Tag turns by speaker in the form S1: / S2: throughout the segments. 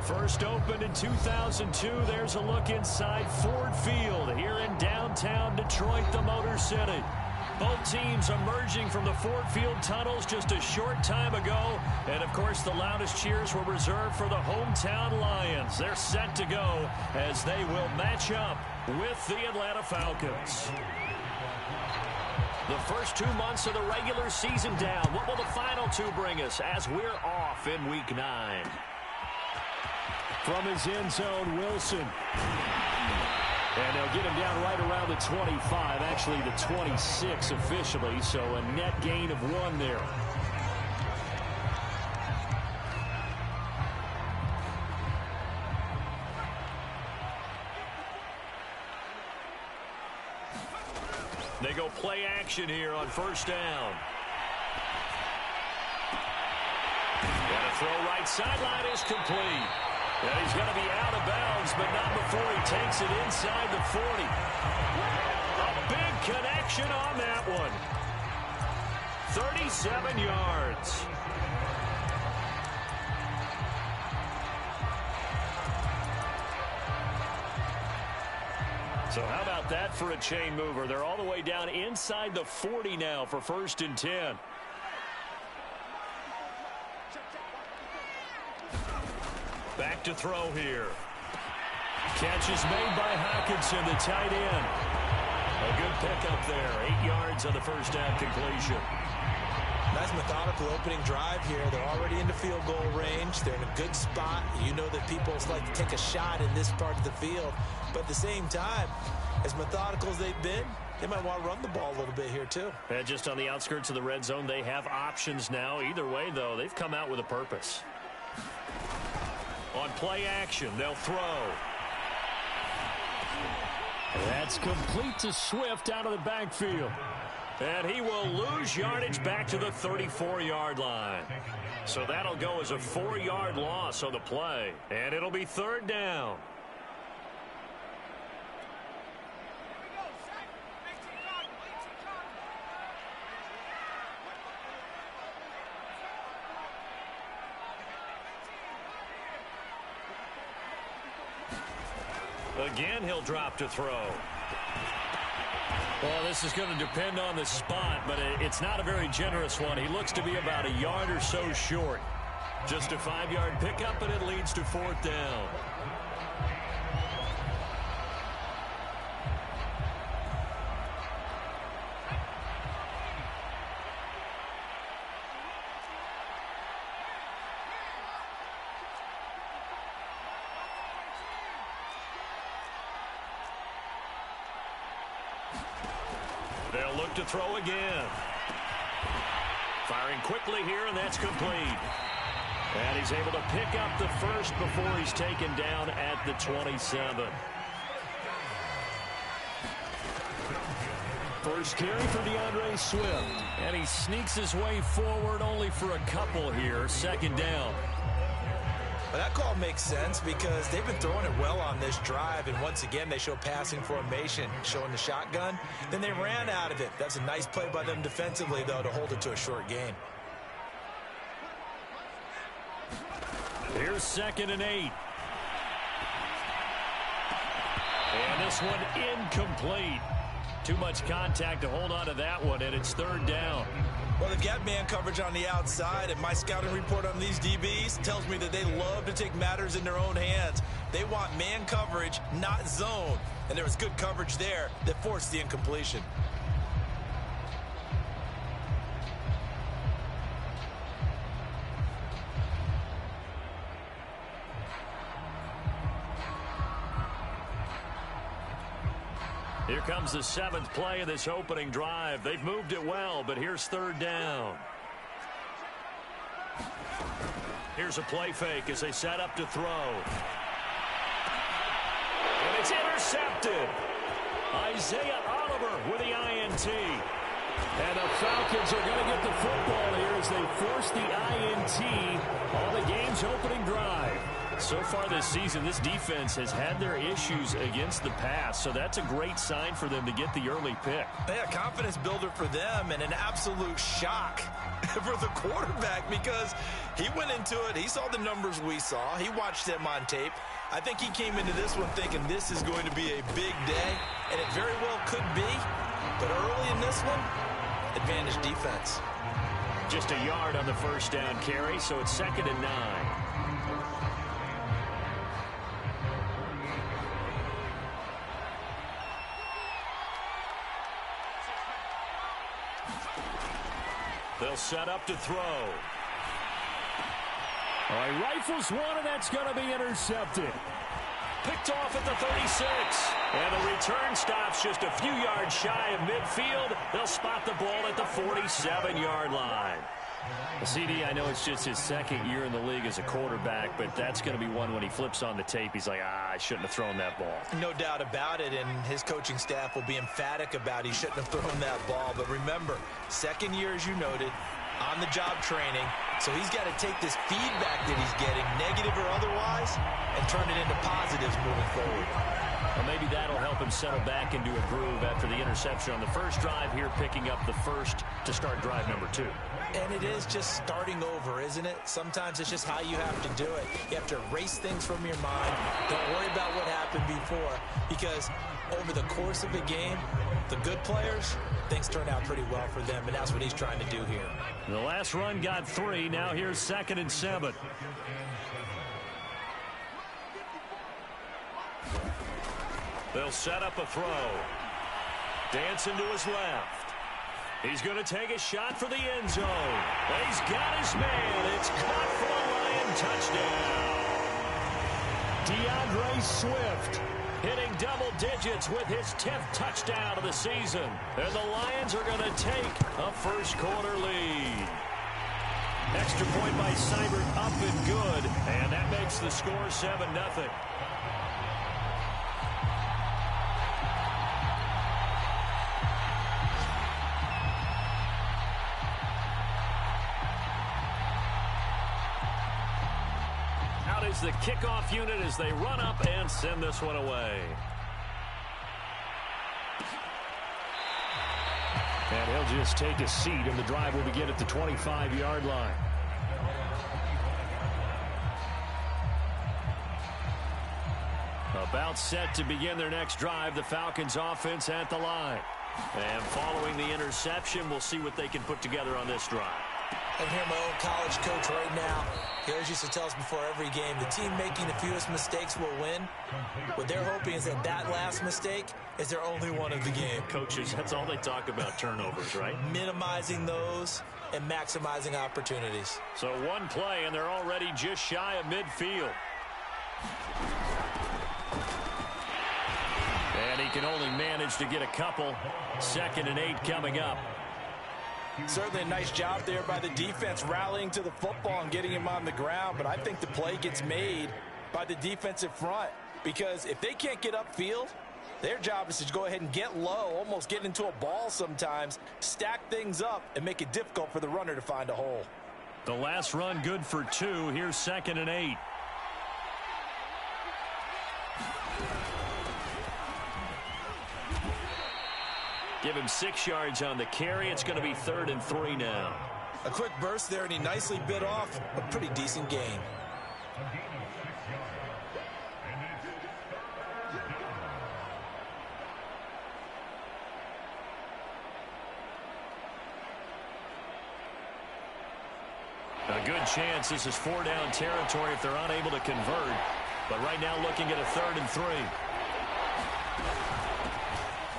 S1: First opened in 2002, there's a look inside Ford Field here in downtown Detroit, the Motor City. Both teams emerging from the Ford Field tunnels just a short time ago. And, of course, the loudest cheers were reserved for the hometown Lions. They're set to go as they will match up with the Atlanta Falcons. The first 2 months of the regular season down. What will the final two bring us as we're off in Week 9? From his end zone, Wilson. And they'll get him down right around the 25, actually the 26 officially, so a net gain of 1 there. They go play action here on first down. And a throw right sideline is complete. And he's going to be out of bounds, but not before he takes it inside the 40. A big connection on that one. 37 yards. So how about that for a chain mover? They're all the way down inside the 40 now for 1st and 10. Back to throw here. Catch is made by Hockenson, the tight end. A good pickup there. 8 yards on the first down completion.
S2: Nice methodical opening drive here. They're already in the field goal range. They're in a good spot. You know that people like to take a shot in this part of the field. But at the same time, as methodical as they've been, they might want to run the ball a little bit here too.
S1: And just on the outskirts of the red zone, they have options now. Either way, though, they've come out with a purpose. On play action, they'll throw. That's complete to Swift out of the backfield. And he will lose yardage back to the 34-yard line. So that'll go as a 4-yard loss on the play. And it'll be 3rd down. Again, he'll drop to throw. Well, this is going to depend on the spot, but it's not a very generous one. He looks to be about a yard or so short. Just a 5-yard pickup, and it leads to 4th down. They'll look to throw again. Firing quickly here, and that's complete. And he's able to pick up the first before he's taken down at the 27. First carry for DeAndre Swift. And he sneaks his way forward only for a couple here. 2nd down.
S2: But that call makes sense because they've been throwing it well on this drive, and once again they show passing formation, showing the shotgun. Then they ran out of it. That's a nice play by them defensively, though, to hold it to a short gain.
S1: Here's 2nd and 8. And this one incomplete. Too much contact to hold on to that one, and it's 3rd down.
S2: Well, they've got man coverage on the outside, and my scouting report on these DBs tells me that they love to take matters in their own hands. They want man coverage, not zone. And there was good coverage there that forced the incompletion.
S1: Here comes the 7th play of this opening drive. They've moved it well, but here's 3rd down. Here's a play fake as they set up to throw. And it's intercepted. Isaiah Oliver with the INT. And the Falcons are going to get the football here as they force the INT on the game's opening drive. So far this season, this defense has had their issues against the pass, so that's a great sign for them to get the early pick.
S2: Yeah, confidence builder for them and an absolute shock for the quarterback because he went into it. He saw the numbers we saw. He watched them on tape. I think he came into this one thinking this is going to be a big day, and it very well could be. But early in this one, advantage defense.
S1: Just a yard on the first down carry, so it's 2nd and 9. They'll set up to throw. All right, rifles one, and that's going to be intercepted. Picked off at the 36. And the return stops just a few yards shy of midfield. They'll spot the ball at the 47-yard line. CD, I know it's just his 2nd year in the league as a quarterback, but that's going to be one when he flips on the tape. He's like, I shouldn't have thrown that ball.
S2: No doubt about it, and his coaching staff will be emphatic about he shouldn't have thrown that ball. But remember, 2nd year, as you noted, on-the-job training. So he's got to take this feedback that he's getting, negative or otherwise, and turn it into positives moving forward.
S1: Well, maybe that'll help him settle back into a groove after the interception on the first drive here, picking up the first to start drive number 2.
S2: And it is just starting over, isn't it? Sometimes it's just how you have to do it. You have to erase things from your mind. Don't worry about what happened before, because over the course of a game, the good players, things turn out pretty well for them, and that's what he's trying to do here.
S1: The last run got 3. Now here's 2nd and 7. They'll set up a throw. Dancing to his left. He's going to take a shot for the end zone. He's got his man. It's caught for a Lion touchdown. DeAndre Swift hitting double digits with his 10th touchdown of the season. And the Lions are going to take a first-quarter lead. Extra point by Seibert up and good. And that makes the score 7-0. Is the kickoff unit as they run up and send this one away. And he'll just take a seat, and the drive will begin at the 25-yard line. About set to begin their next drive, the Falcons offense at the line. And following the interception, we'll see what they can put together on this drive.
S2: I can hear my old college coach right now. He always used to tell us before every game, the team making the fewest mistakes will win. What they're hoping is that that last mistake is their only one of the game.
S1: Coaches, that's all they talk about, turnovers, right?
S2: Minimizing those and maximizing opportunities.
S1: So one play, and they're already just shy of midfield. And he can only manage to get a couple. 2nd and 8 coming up.
S2: Certainly a nice job there by the defense rallying to the football and getting him on the ground, but I think the play gets made by the defensive front because if they can't get upfield, their job is to go ahead and get low, almost get into a ball sometimes, stack things up, and make it difficult for the runner to find a hole.
S1: The last run good for 2. Here's 2nd and 8. Give him 6 yards on the carry. It's going to be 3rd and 3 now.
S2: A quick burst there, and he nicely bit off a pretty decent gain.
S1: A good chance this is 4-down territory if they're unable to convert. But right now looking at a 3rd and 3.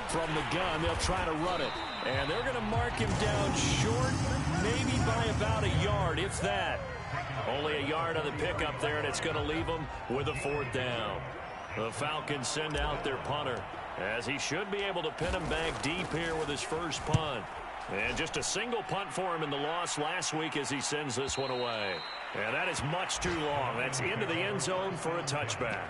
S1: From the gun, they'll try to run it. And they're going to mark him down short, maybe by about a yard, if that. Only a yard on the pickup there, and it's going to leave them with a 4th down. The Falcons send out their punter, as he should be able to pin him back deep here with his first punt. And just a single punt for him in the loss last week as he sends this one away. And that is much too long. That's into the end zone for a touchback.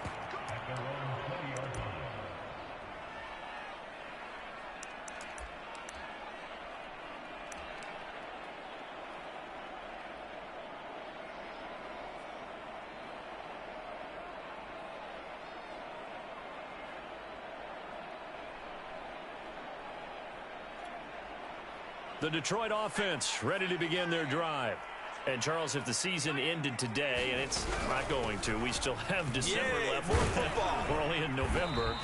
S1: The Detroit offense ready to begin their drive. And, Charles, if the season ended today, and it's not going to, we still have December left.
S2: More football.
S1: We're only in November.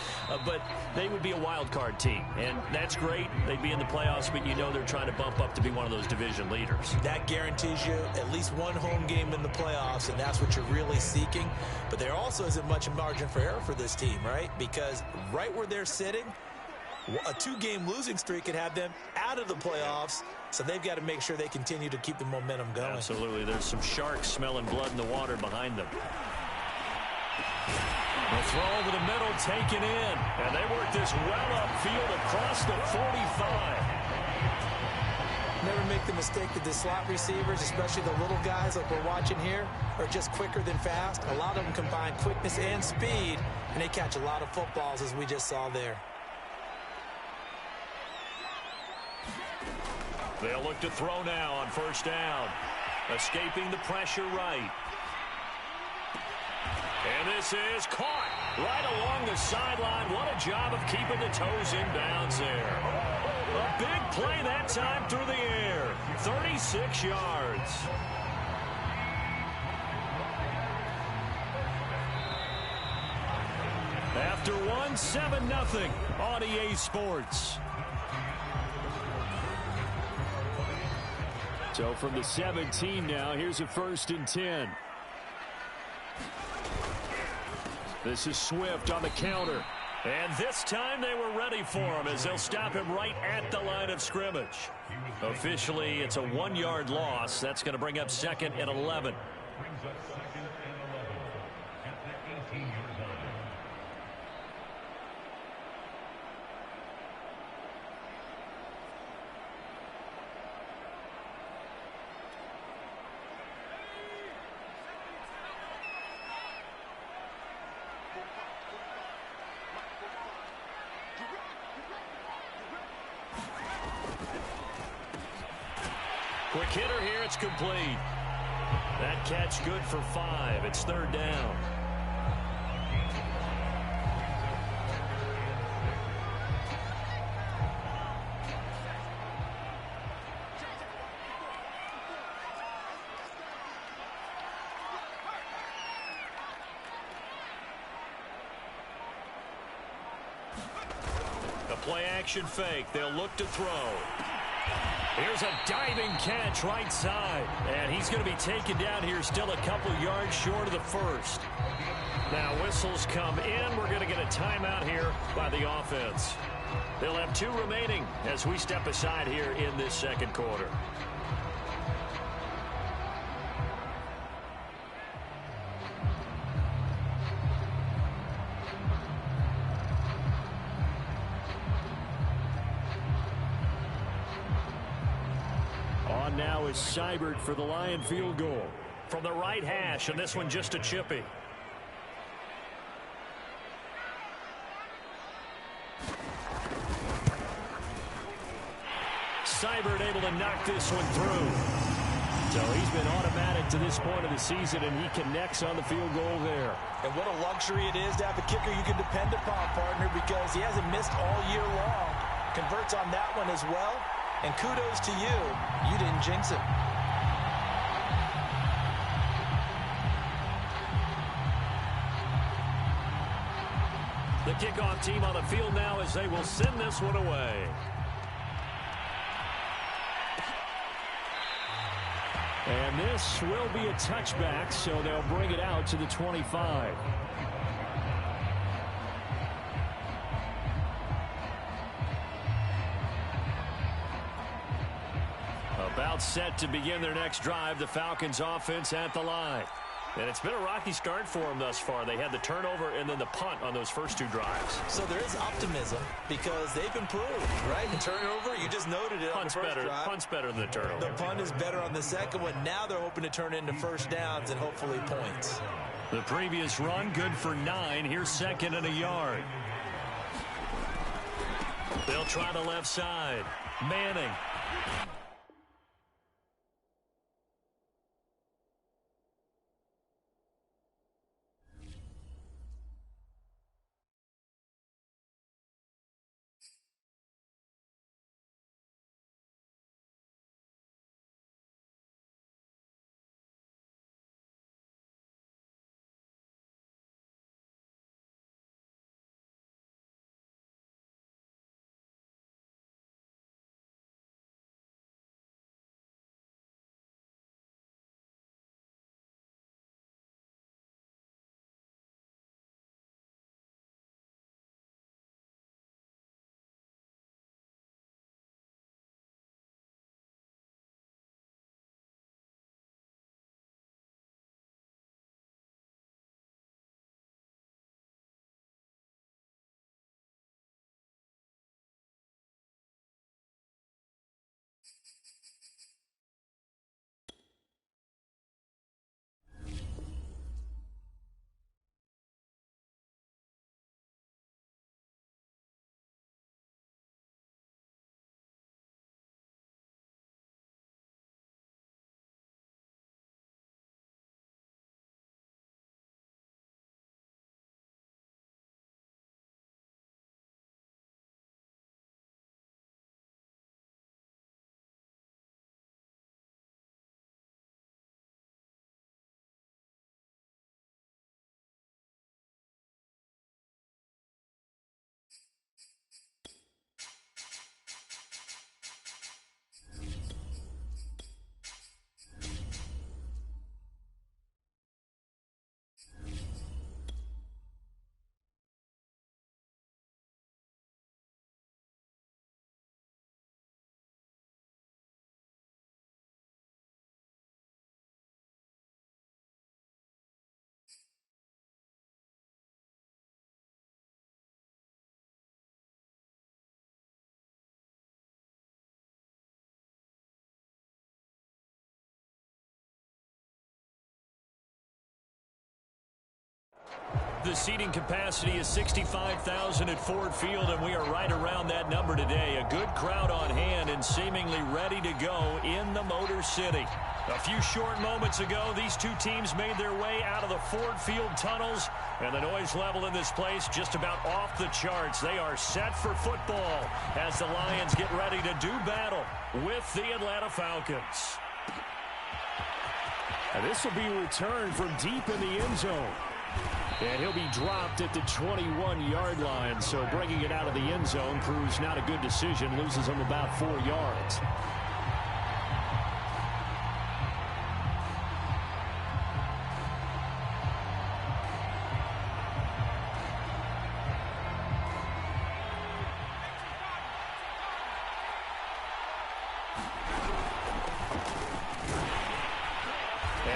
S1: But they would be a wild card team. And that's great. They'd be in the playoffs, but you know they're trying to bump up to be one of those division leaders.
S2: That guarantees you at least one home game in the playoffs, and that's what you're really seeking. But there also isn't much margin for error for this team, right? Because right where they're sitting, a 2-game losing streak could have them out of the playoffs. So they've got to make sure they continue to keep the momentum going.
S1: Absolutely. There's some sharks smelling blood in the water behind them. The throw over the middle taken in. And they work this well upfield across the 45.
S2: Never make the mistake that the slot receivers, especially the little guys like we're watching here, are just quicker than fast. A lot of them combine quickness and speed, and they catch a lot of footballs, as we just saw there.
S1: They'll look to throw now on first down. Escaping the pressure right. And this is caught right along the sideline. What a job of keeping the toes in bounds there. A big play that time through the air. 36 yards. After one, 7-0 on EA Sports. So from the 17 now, here's a 1st and 10. This is Swift on the counter. And this time they were ready for him as they'll stop him right at the line of scrimmage. Officially, it's a 1-yard loss. That's going to bring up 2nd and 11. Quick hitter here, it's complete. That catch good for 5. It's 3rd down. The play action fake. They'll look to throw. Here's a diving catch right side. And he's going to be taken down here still a couple yards short of the 1st. Now whistles come in. We're going to get a timeout here by the offense. They'll have 2 remaining as we step aside here in this 2nd quarter. Now is Seibert for the Lion field goal from the right hash, and this one just a chippy. Seibert able to knock this one through. So he's been automatic to this point of the season, and he connects on the field goal there.
S2: And what a luxury it is to have a kicker you can depend upon, partner, because he hasn't missed all year long. Converts on that one as well. And kudos to you. You didn't jinx him.
S1: The kickoff team on the field now as they will send this one away. And this will be a touchback, so they'll bring it out to the 25. About set to begin their next drive, the Falcons offense at the line. And it's been a rocky start for them thus far. They had the turnover and then the punt on those first 2 drives.
S2: So there is optimism because they've improved, right? The turnover, you just noted it on the first drive.
S1: Punt's better than the turnover.
S2: The punt is better on the second one. Now they're hoping to turn into first downs and hopefully points.
S1: The previous run, good for 9. Here's 2nd and a yard. They'll try the left side. Manning. The seating capacity is 65,000 at Ford Field, and we are right around that number today. A good crowd on hand and seemingly ready to go in the Motor City. A few short moments ago, these two teams made their way out of the Ford Field tunnels, and the noise level in this place just about off the charts. They are set for football as the Lions get ready to do battle with the Atlanta Falcons.
S3: And this will be a return from deep in the end zone. And he'll be dropped at the 21-yard line. So bringing it out of the end zone proves not a good decision. Loses him about 4 yards.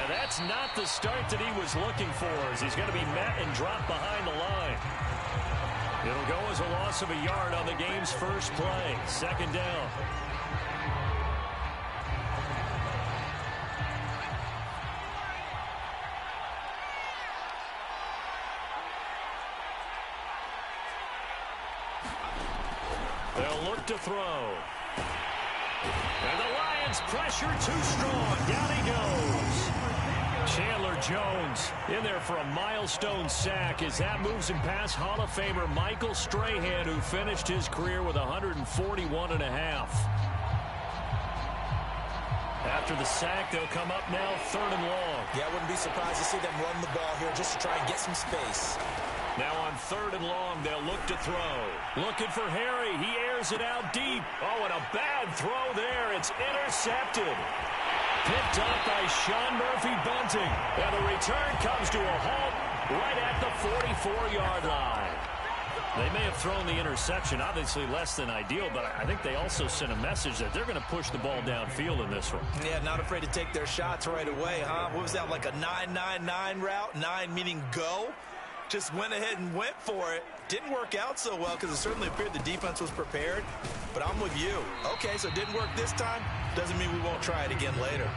S1: That's not the start that he was looking for, as he's going to be met and dropped behind the line. It'll go as a loss of a yard on the game's first play. Second down. They'll look to throw. And the Lions pressure too strong. Down he goes. Chandler Jones in there for a milestone sack as that moves him past Hall of Famer Michael Strahan, who finished his career with 141.5. After the sack, they'll come up now 3rd and long.
S2: Yeah, I wouldn't be surprised to see them run the ball here just to try and get some space.
S1: Now on 3rd and long, they'll look to throw. Looking for Harry. He airs it out deep. Oh, and a bad throw there. It's intercepted. Picked up by Sean Murphy Bunting. And the return comes to a halt right at the 44-yard line. They may have thrown the interception, obviously less than ideal, but I think they also sent a message that they're going to push the ball downfield in this one.
S2: Yeah, not afraid to take their shots right away, huh? What was that, like a 9-9-9 route? 9 meaning go? Just went ahead and went for it. Didn't work out so well because it certainly appeared the defense was prepared. But I'm with you. Okay, so it didn't work this time. Doesn't mean we won't try it again later.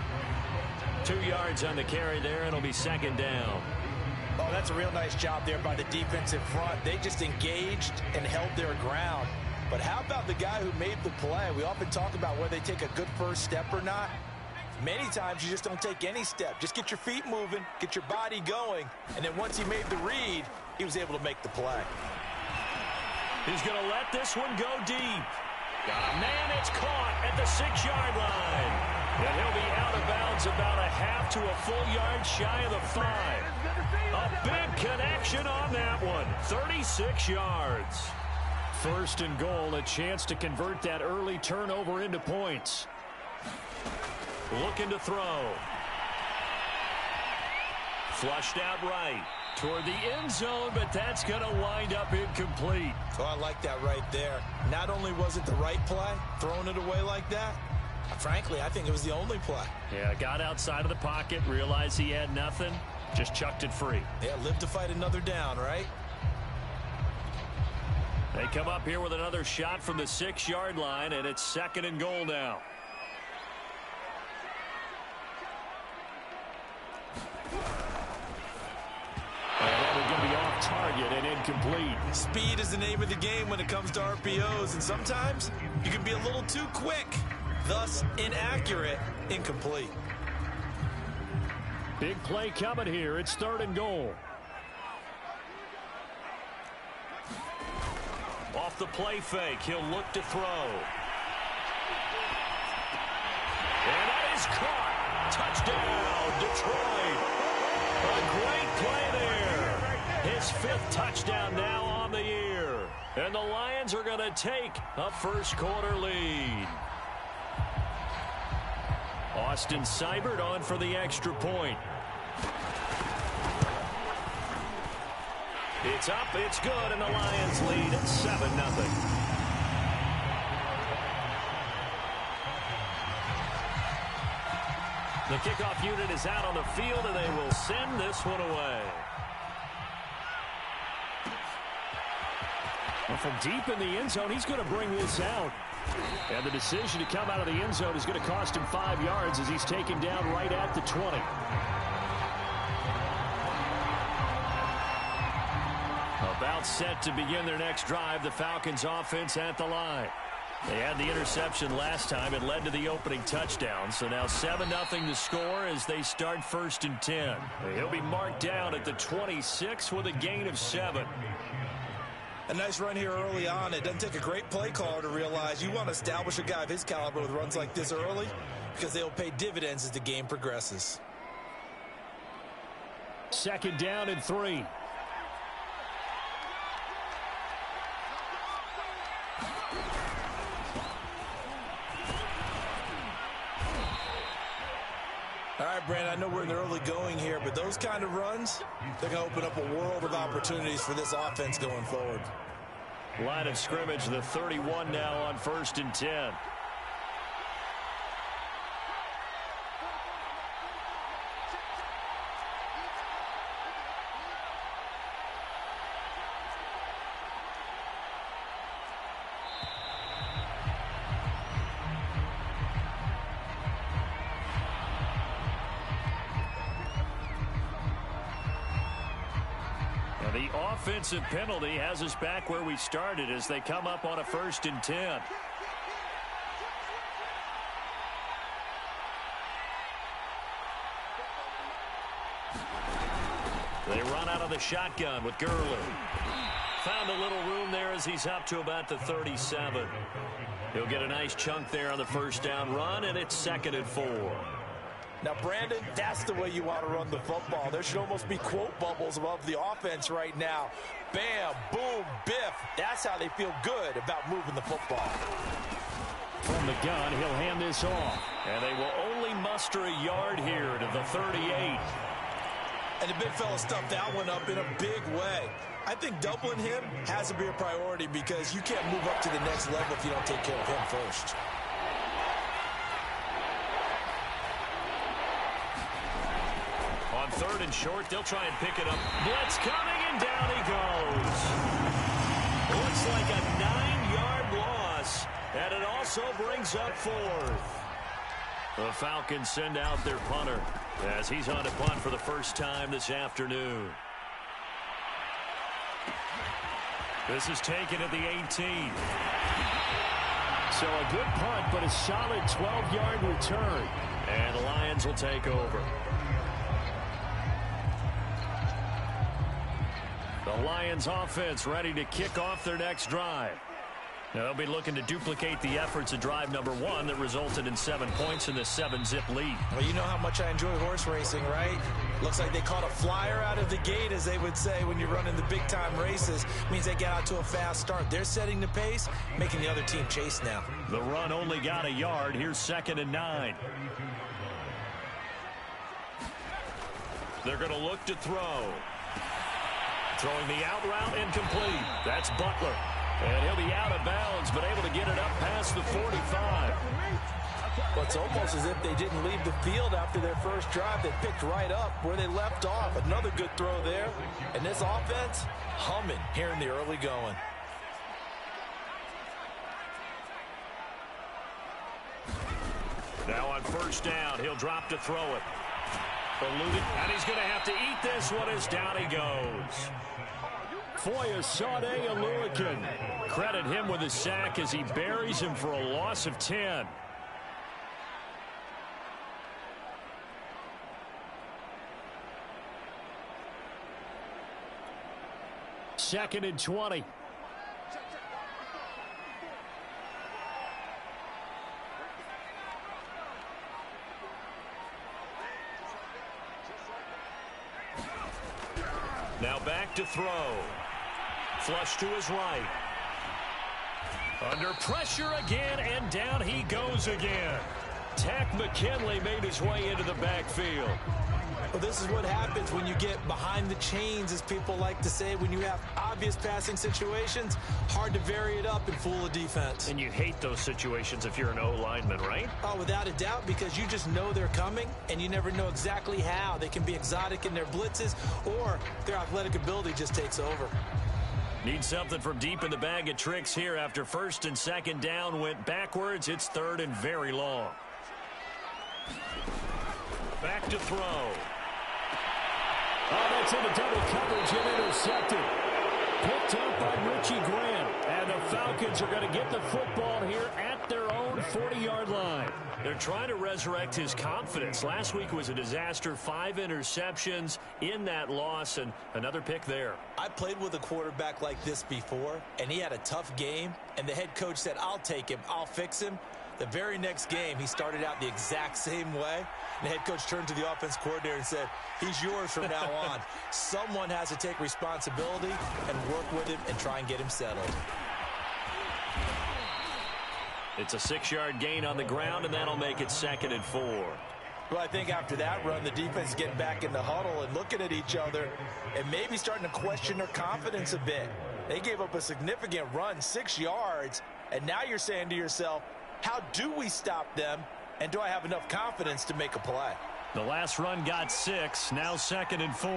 S1: 2 yards on the carry there, and it'll be second down.
S2: Oh, that's a real nice job there by the defensive front. They just engaged and held their ground. But how about the guy who made the play? We often talk about whether they take a good first step or not. Many times you just don't take any step. Just get your feet moving, get your body going, and then once he made the read, he was able to make the play.
S1: He's going to let this one go deep. Man, it's caught at the 6-yard line. And he'll be out of bounds about a half to a full yard shy of the 5. A big connection on that one. 36 yards. 1st and goal, a chance to convert that early turnover into points. Looking to throw. Flushed out right toward the end zone, but that's going to wind up incomplete.
S2: Oh, I like that right there. Not only was it the right play, throwing it away like that, frankly, I think it was the only play.
S1: Yeah, got outside of the pocket, realized he had nothing, just chucked it free.
S2: Yeah, live to fight another down, right?
S1: They come up here with another shot from the 6-yard line, and it's 2nd and goal now. Going to be off target and incomplete.
S2: Speed is the name of the game when it comes to RPOs, and sometimes you can be a little too quick, thus inaccurate, incomplete.
S1: Big play coming here. It's 3rd and goal. Off the play fake, he'll look to throw. And that is caught. Touchdown, Detroit. A great play there. His 5th touchdown now on the year. And the Lions are going to take a first-quarter lead. Austin Seibert on for the extra point. It's up, it's good, and the Lions lead at 7-0. The kickoff unit is out on the field, and they will send this one away.
S3: Well, from deep in the end zone, he's going to bring this out. And the decision to come out of the end zone is going to cost him 5 yards as he's taken down right at the 20.
S1: About set to begin their next drive, the Falcons offense at the line. They had the interception last time. It led to the opening touchdown. So now 7-0 to score as they start 1st and 10. He'll be marked down at the 26 with a gain of 7.
S2: A nice run here early on. It doesn't take a great play caller to realize you want to establish a guy of his caliber with runs like this early because they'll pay dividends as the game progresses.
S3: 2nd down and 3.
S2: All right, Brandon, I know we're in the early going here, but those kind of runs, they're going to open up a world of opportunities for this offense going forward.
S1: Line of scrimmage, the 31 now on 1st and 10. The offensive penalty has us back where we started as they come up on a 1st and 10. They run out of the shotgun with Gurley. Found a little room there as he's up to about the 37. He'll get a nice chunk there on the 1st down run, and it's 2nd and 4.
S2: Now, Brandon, that's the way you want to run the football. There should almost be quote bubbles above the offense right now. Bam, boom, biff. That's how they feel good about moving the football.
S3: From the gun, he'll hand this off.
S1: And they will only muster a yard here to the 38.
S2: And the big fella stuffed that one up in a big way. I think doubling him has to be a priority because you can't move up to the next level if you don't take care of him first.
S1: On 3rd and short, they'll try and pick it up. Blitz coming, and down he goes. Looks like a 9-yard loss, and it also brings up 4th. The Falcons send out their punter as he's on to punt for the first time this afternoon. This is taken at the 18.
S3: So a good punt, but a solid 12-yard return.
S1: And the Lions will take over. The Lions offense ready to kick off their next drive. Now they'll be looking to duplicate the efforts of drive number 1 that resulted in 7 points in the 7-zip lead.
S2: Well, you know how much I enjoy horse racing, right? Looks like they caught a flyer out of the gate, as they would say when you're running the big-time races. Means they get out to a fast start. They're setting the pace, making the other team chase now.
S1: The run only got a yard. Here's 2nd and 9. They're going to look to throw. Throwing the out route incomplete. That's Butler. And he'll be out of bounds, but able to get it up past the 45.
S2: Well, it's almost as if they didn't leave the field after their first drive. They picked right up where they left off. Another good throw there. And this offense, humming here in the early going.
S1: Now on 1st down, he'll drop to throw it. Eluded, and he's going to have to eat this one as down he goes.
S3: Foyesade Aluakin.
S1: Credit him with a sack as he buries him for a loss of 10.
S3: Second and 20.
S1: Now back to throw. Flush to his right. Under pressure again, and down he goes again. Tack McKinley made his way into the backfield.
S2: Well, this is what happens when you get behind the chains, as people like to say. When you have obvious passing situations, hard to vary it up and fool a defense.
S1: And you hate those situations if you're an O-lineman, right?
S2: Oh, without a doubt, because you just know they're coming, and you never know exactly how. They can be exotic in their blitzes, or their athletic ability just takes over.
S1: Need something from deep in the bag of tricks here after 1st and 2nd down went backwards. It's 3rd and very long. Back to throw.
S3: Oh, that's into double coverage and intercepted. picked up by Richie Grant. And the Falcons are going to get the football here at their own 40-yard line.
S1: They're trying to resurrect his confidence. Last week was a disaster. 5 interceptions in that loss, and another pick there.
S2: I played with a quarterback like this before, and he had a tough game, and the head coach said, I'll take him, I'll fix him. The very next game, he started out the exact same way. And the head coach turned to the offense coordinator and said, he's yours from now on. Someone has to take responsibility and work with him and try and get him settled.
S1: It's a 6-yard gain on the ground, and that'll make it 2nd and 4.
S2: Well, I think after that run, the defense is getting back in the huddle and looking at each other and maybe starting to question their confidence a bit. They gave up a significant run, 6 yards, and now you're saying to yourself, how do we stop them, and do I have enough confidence to make a play?
S1: The last run got 6, now 2nd and 4.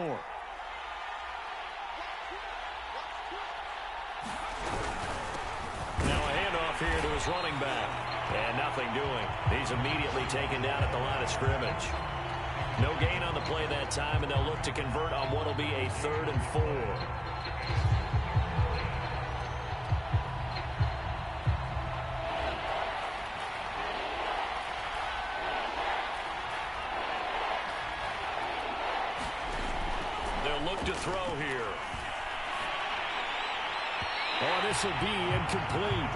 S1: Now a handoff here to his running back. And nothing doing. He's immediately taken down at the line of scrimmage. No gain on the play that time, and they'll look to convert on what will be a 3rd and 4. They'll look to throw here.
S3: Oh, this will be incomplete.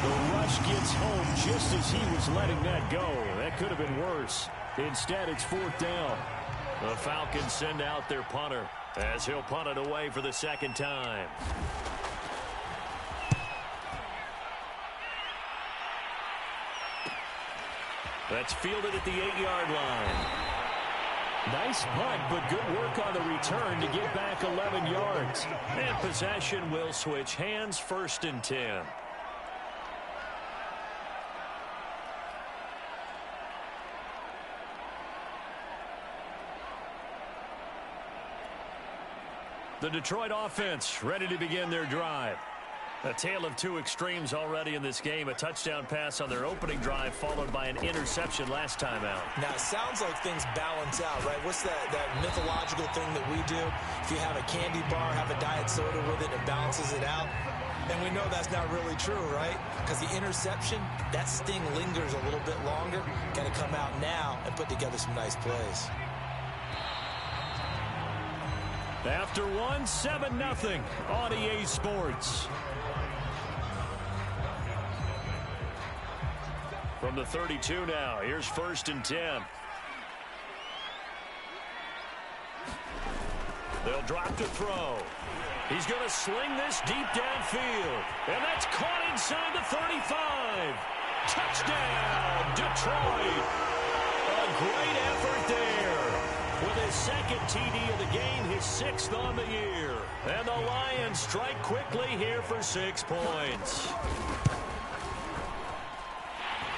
S3: The rush gets home just as he was letting that go. That could have been worse. Instead, it's 4th down.
S1: The Falcons send out their punter as he'll punt it away for the 2nd time. That's fielded at the 8-yard line.
S3: Nice punt, but good work on the return to get back 11 yards.
S1: And possession will switch hands, 1st and 10. The Detroit offense ready to begin their drive. A tale of 2 extremes already in this game. A touchdown pass on their opening drive, followed by an interception last time out.
S2: Now, it sounds like things balance out, right? What's that mythological thing that we do? If you have a candy bar, have a diet soda with it, it balances it out. And we know that's not really true, right? Because the interception, that sting lingers a little bit longer. Got to come out now and put together some nice plays.
S1: After 7-0 on EA Sports. From the 32 now, here's 1st and 10. They'll drop to throw. He's going to sling this deep downfield. And that's caught inside the 35. Touchdown, Detroit. A great effort there. With his 2nd TD of the game, his 6th on the year. And the Lions strike quickly here for 6 points.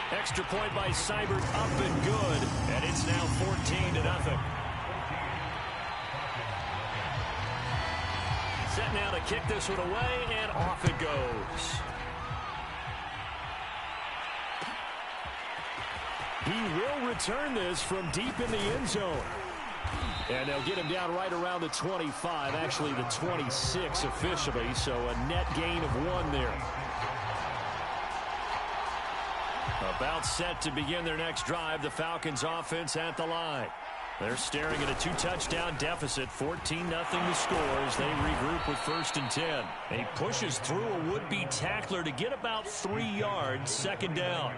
S1: Extra point by Seibert, up and good. And it's now 14-0. Set now to kick this one away, and off it goes.
S3: He will return this from deep in the end zone. And they'll get him down right around the 25, actually the 26 officially, so a net gain of 1 there. About set to begin their next drive, the Falcons offense at the line. They're staring at a 2-touchdown deficit, 14-0 the score as they regroup with 1st and 10. He pushes through a would-be tackler to get about 3 yards, 2nd down.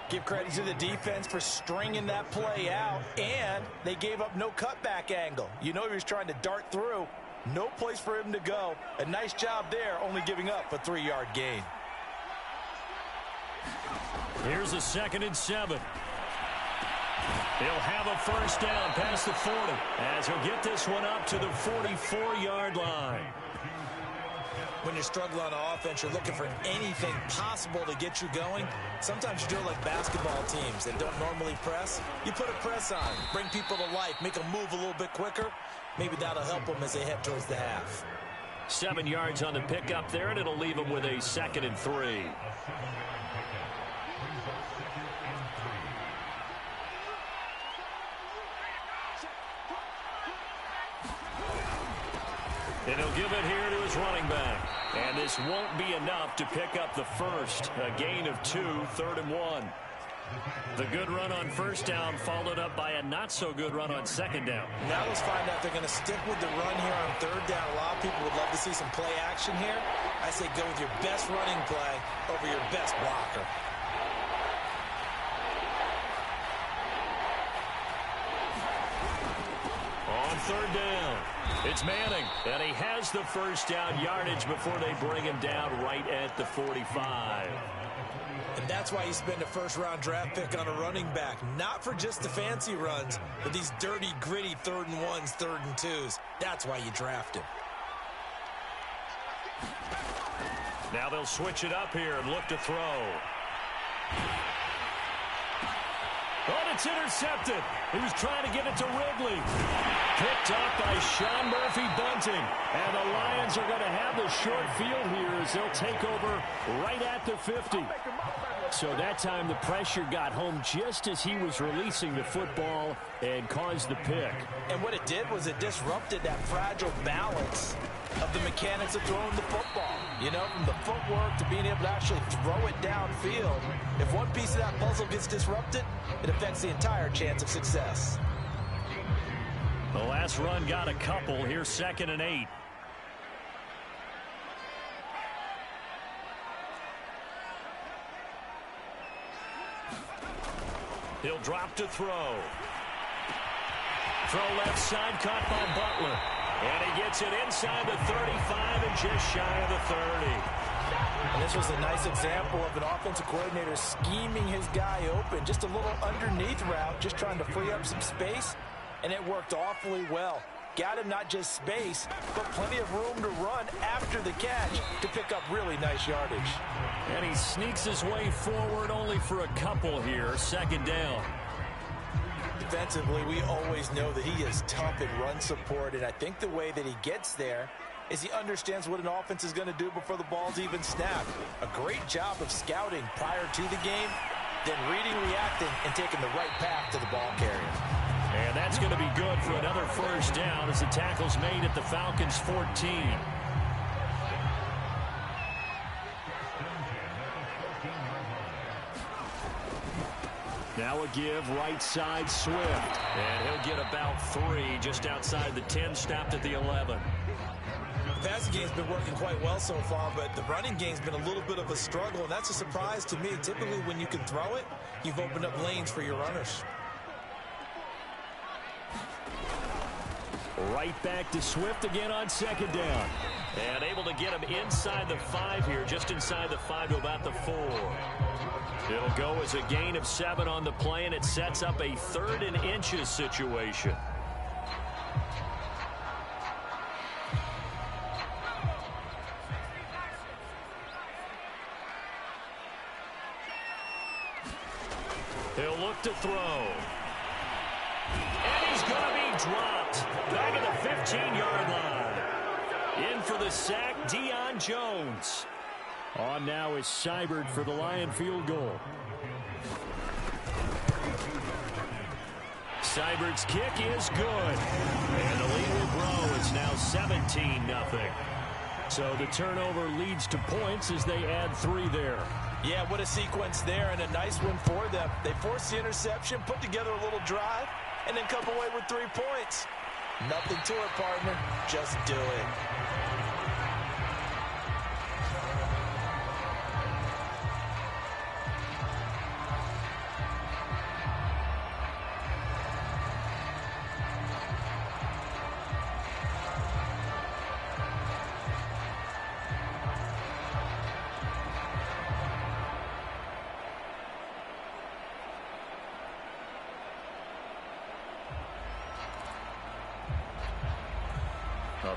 S2: Give credit to the defense for stringing that play out, and they gave up no cutback angle. You know he was trying to dart through. No place for him to go. A nice job there, only giving up a 3-yard gain.
S1: Here's a 2nd and 7. He'll have a 1st down past the 40 as he'll get this one up to the 44-yard line.
S2: When you're struggling on offense, you're looking for anything possible to get you going. Sometimes you do it like basketball teams that don't normally press. You put a press on, bring people to life, make them move a little bit quicker. Maybe that'll help them as they head towards the half.
S1: 7 yards on the pickup there, and it'll leave them with a 2nd and 3. And he'll give it here to his running back. And this won't be enough to pick up the first. A gain of 2, 3rd and 1. The good run on first down followed up by a not-so-good run on second down.
S2: Now let's find out if they're going to stick with the run here on 3rd down. A lot of people would love to see some play action here. I say go with your best running play over your best blocker.
S1: On 3rd down, it's Manning, and he has the first down yardage before they bring him down right at the 45.
S2: And that's why you spend a first-round draft pick on a running back. Not for just the fancy runs, but these dirty, gritty 3rd and 1s, 3rd and 2s. That's why you draft him.
S1: Now they'll switch it up here and look to throw. Oh, it's intercepted. He was trying to get it to Ridley. Picked up by Sean Murphy-Bunting. And the Lions are going to have the short field here as they'll take over right at the 50. So that time the pressure got home just as he was releasing the football and caused the pick.
S2: And what it did was it disrupted that fragile balance of the mechanics of throwing the football. You know, from the footwork to being able to actually throw it downfield. If one piece of that puzzle gets disrupted, it affects the entire chance of success.
S1: The last run got a couple. Here's 2nd and 8. He'll drop to throw. Throw left side, caught by Butler. And he gets it inside the 35 and just shy of the 30.
S2: And this was a nice example of an offensive coordinator scheming his guy open. Just a little underneath route, just trying to free up some space. And it worked awfully well. Got him not just space, but plenty of room to run after the catch to pick up really nice yardage.
S1: And he sneaks his way forward only for a couple here. 2nd down.
S2: Defensively, we always know that he is tough in run support, and I think the way that he gets there is he understands what an offense is going to do before the ball's even snapped. A great job of scouting prior to the game, then reading, reacting, and taking the right path to the ball carrier.
S1: And that's going to be good for another first down as the tackle's made at the Falcons' 14. Now a give right side Swift. And he'll get about 3 just outside the 10, stopped at the 11.
S2: The passing game's been working quite well so far, but the running game's been a little bit of a struggle, and that's a surprise to me. Typically, when you can throw it, you've opened up lanes for your runners.
S1: Right back to Swift again on 2nd down. And able to get him inside the 5 here, just inside the 5 to about the 4. It'll go as a gain of 7 on the play, and it sets up a 3rd and inches situation. He'll look to throw. And he's going to be dropped back at the 15-yard line. In for the sack, Deion Jones. On now is Seibert for the Lion field goal. Seibert's kick is good. And the lead will grow. It's now 17-0. So the turnover leads to points as they add 3 there.
S2: Yeah, what a sequence there, and a nice one for them. They forced the interception, put together a little drive, and then come away with 3 points. Nothing to it, partner. Just do it.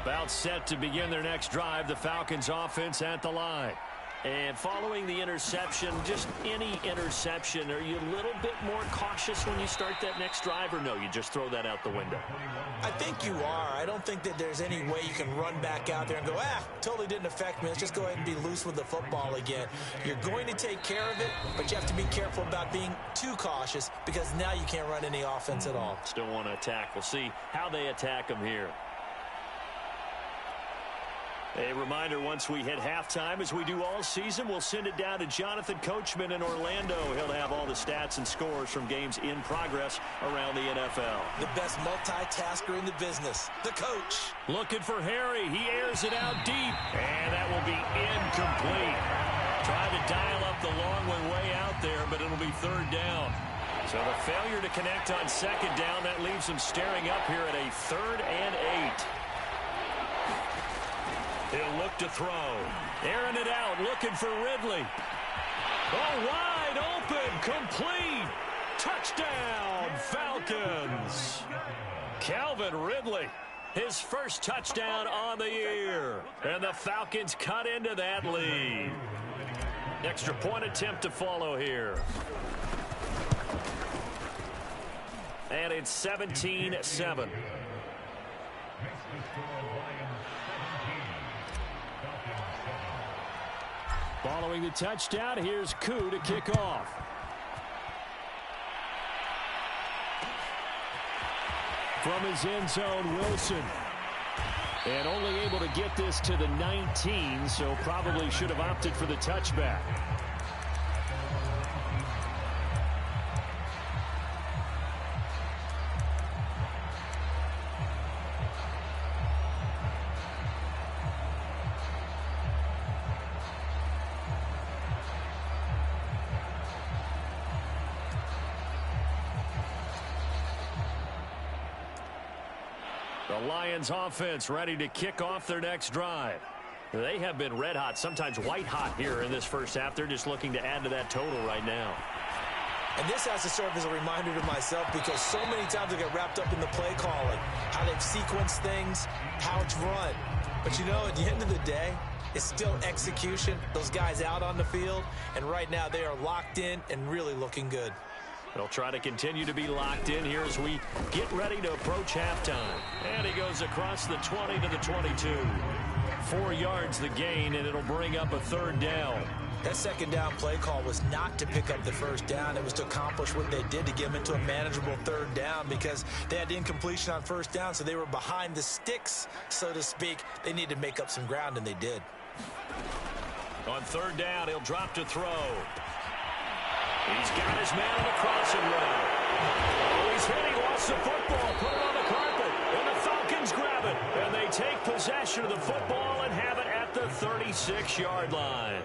S1: About set to begin their next drive, the Falcons offense at the line. And following the interception, just any interception, are you a little bit more cautious when you start that next drive, or no, you just throw that out the window?
S2: I think you are. I don't think that there's any way you can run back out there and go, totally didn't affect me. Let's just go ahead and be loose with the football again. You're going to take care of it, but you have to be careful about being too cautious because now you can't run any offense at all.
S1: Still want to attack. We'll see how they attack them here. A reminder, once we hit halftime, as we do all season, we'll send it down to Jonathan Coachman in Orlando. He'll have all the stats and scores from games in progress around the NFL.
S2: The best multitasker in the business, the coach.
S1: Looking for Harry. He airs it out deep, and that will be incomplete. Trying to dial up the long one way out there, but it'll be third down. So the failure to connect on second down, that leaves him staring up here at a 3rd and 8. He'll look to throw. Airing it out, looking for Ridley. Oh, wide open, complete. Touchdown, Falcons. Calvin Ridley, his first touchdown on the year. And the Falcons cut into that lead. Extra point attempt to follow here. And it's 17-7.
S3: Following the touchdown, here's Koo to kick off. From his end zone, Wilson. And only able to get this to the 19, so probably should have opted for the touchback.
S1: The Lions offense ready to kick off their next drive. They have been red hot, sometimes white hot here in this first half. They're just looking to add to that total right now.
S2: And this has to serve as a reminder to myself because so many times I get wrapped up in the play calling, how they've sequenced things, how it's run. But you know, at the end of the day, it's still execution. Those guys out on the field, and right now they are locked in and really looking good.
S1: They'll try to continue to be locked in here as we get ready to approach halftime. And he goes across the 20 to the 22. 4 yards the gain, and it'll bring up a 3rd down.
S2: That second down play call was not to pick up the first down. It was to accomplish what they did to get them into a manageable 3rd down because they had incompletion on first down, so they were behind the sticks, so to speak. They needed to make up some ground, and they did.
S1: On 3rd down, he'll drop to throw. He's got his man on the crossing route. Oh, he's hit. He lost the football. Put it on the carpet. And the Falcons grab it. And they take possession of the football and have it at the 36-yard line.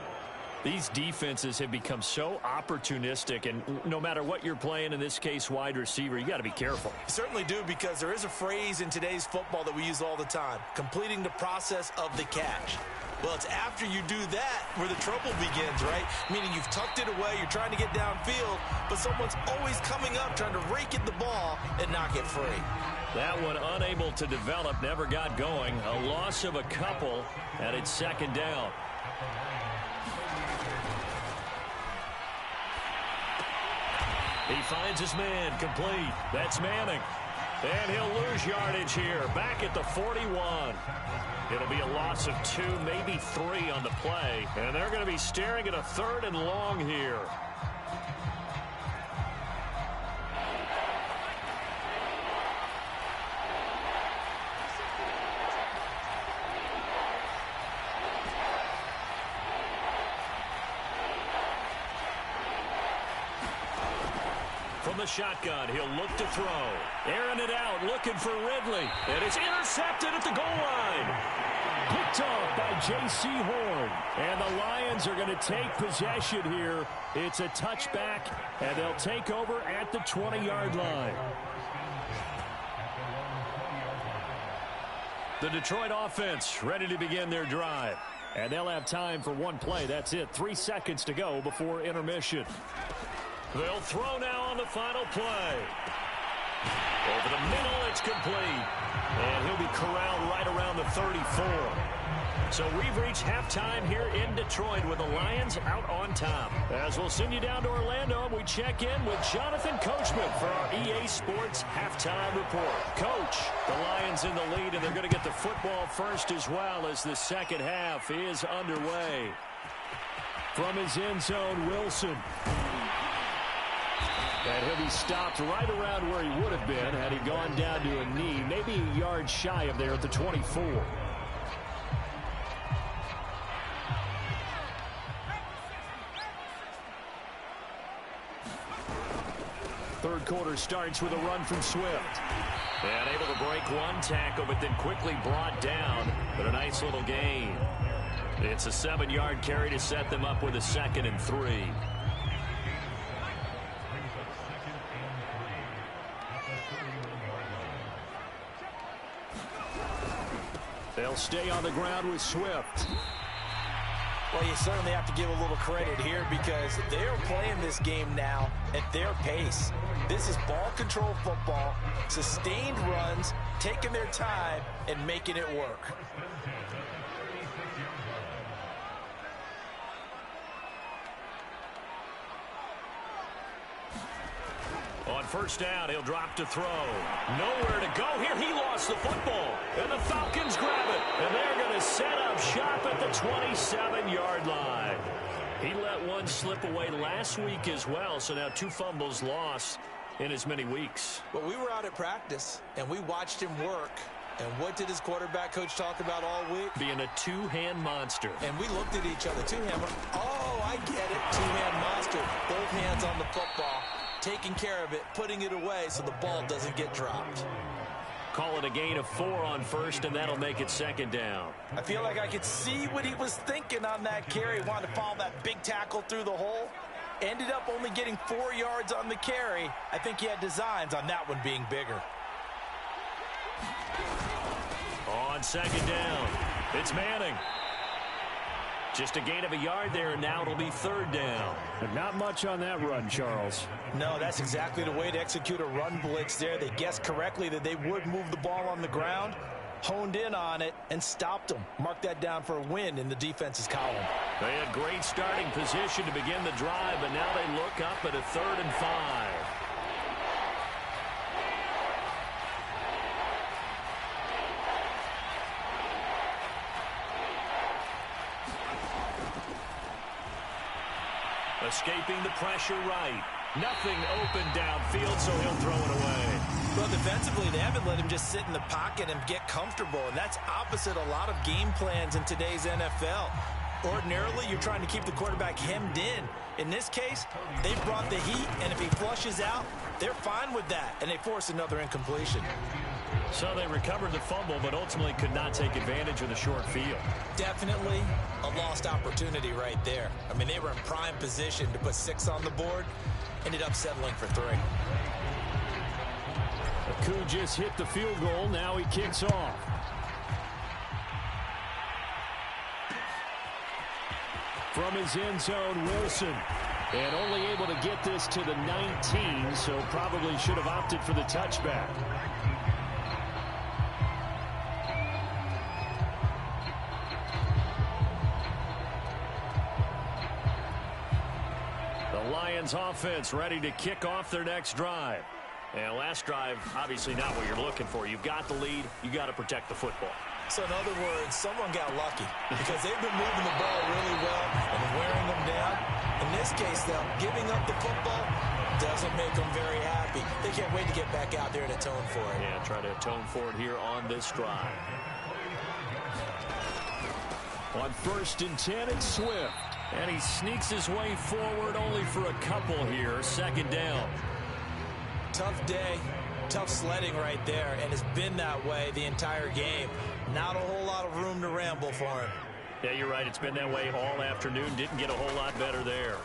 S1: These defenses have become so opportunistic, and no matter what you're playing, in this case wide receiver, you got to be careful.
S2: You certainly do, because there is a phrase in today's football that we use all the time, completing the process of the catch. Well, it's after you do that where the trouble begins, right? Meaning you've tucked it away, you're trying to get downfield, but someone's always coming up trying to rake at the ball and knock it free.
S1: That one unable to develop, never got going. A loss of a couple, and it's 2nd down. He finds his man, complete. That's Manning. And he'll lose yardage here, back at the 41. It'll be a loss of 2, maybe 3 on the play. And they're going to be staring at a 3rd and long here. From the shotgun, he'll look to throw. Airing it out, looking for Ridley. And it's intercepted at the goal line. Picked off by J.C. Horn. And the Lions are going to take possession here. It's a touchback, and they'll take over at the 20-yard line. The Detroit offense ready to begin their drive. And they'll have time for one play. That's it. 3 seconds to go before intermission. They'll throw now on the final play. Over the middle, it's complete. And he'll be corralled right around the 34. So we've reached halftime here in Detroit with the Lions out on top. As we'll send you down to Orlando, we check in with Jonathan Coachman for our EA Sports Halftime Report. Coach, the Lions in the lead, and they're going to get the football first as well as the second half is underway. From his end zone, Wilson. And he'll be stopped right around where he would have been had he gone down to a knee, maybe a yard shy of there at the 24.
S3: third quarter starts with a run from Swift.
S1: And able to break one tackle, but then quickly brought down. But a nice little gain. It's a 7-yard carry to set them up with a 2nd and 3.
S3: They'll stay on the ground with Swift.
S2: Well, you certainly have to give a little credit here because they're playing this game now at their pace. This is ball control football, sustained runs, taking their time, and making it work.
S1: On first down, he'll drop to throw. Nowhere to go here. He lost the football. And the Falcons grab it. And they're going to set up shop at the 27-yard line. He let one slip away last week as well. So now 2 fumbles lost in as many weeks.
S2: Well, we were out at practice, and we watched him work. And what did his quarterback coach talk about all week?
S1: Being a 2-hand monster.
S2: And we looked at each other. 2-hand. Oh, I get it. 2-hand monster. Both hands on the football. Taking care of it, putting it away so the ball doesn't get dropped.
S1: Call it a gain of 4 on first, and that'll make it 2nd down.
S2: I feel like I could see what he was thinking on that carry. Wanted to follow that big tackle through the hole. Ended up only getting 4 yards on the carry. I think he had designs on that one being bigger.
S1: On 2nd down, it's Manning. Just a gain of a yard there, and now it'll be 3rd down.
S3: But not much on that run, Charles.
S2: No, that's exactly the way to execute a run blitz there. They guessed correctly that they would move the ball on the ground, honed in on it, and stopped them. Mark that down for a win in the defense's column.
S1: They had great starting position to begin the drive, but now they look up at a 3rd and 5. Escaping the pressure right. Nothing open downfield, so he'll throw it away.
S2: Well, defensively, they haven't let him just sit in the pocket and get comfortable, and that's opposite a lot of game plans in today's NFL. Ordinarily, you're trying to keep the quarterback hemmed in. In this case, they brought the heat, and if he flushes out, they're fine with that, and they force another incompletion.
S1: So they recovered the fumble, but ultimately could not take advantage of the short field.
S2: Definitely a lost opportunity right there. I mean, they were in prime position to put 6 on the board. Ended up settling for 3.
S3: Aku just hit the field goal. Now he kicks off. From his end zone, Wilson. And only able to get this to the 19, so probably should have opted for the touchback. The Lions offense ready to kick off their next drive. And last drive, obviously not what you're looking for. You've got the lead. You got to protect the football.
S2: So in other words, someone got lucky because they've been moving the ball really well and wearing them down. In this case, though, giving up the football doesn't make them very happy. They can't wait to get back out there and atone for it.
S1: Yeah, try to atone for it here on this drive.
S3: On 1st and 10, it's Swift.
S1: And he sneaks his way forward only for a couple here. 2nd down.
S2: Tough day, tough sledding right there, and it's been that way the entire game. Not a whole lot of room to ramble for him.
S1: Yeah, you're right. It's been that way all afternoon. Didn't get a whole lot better there.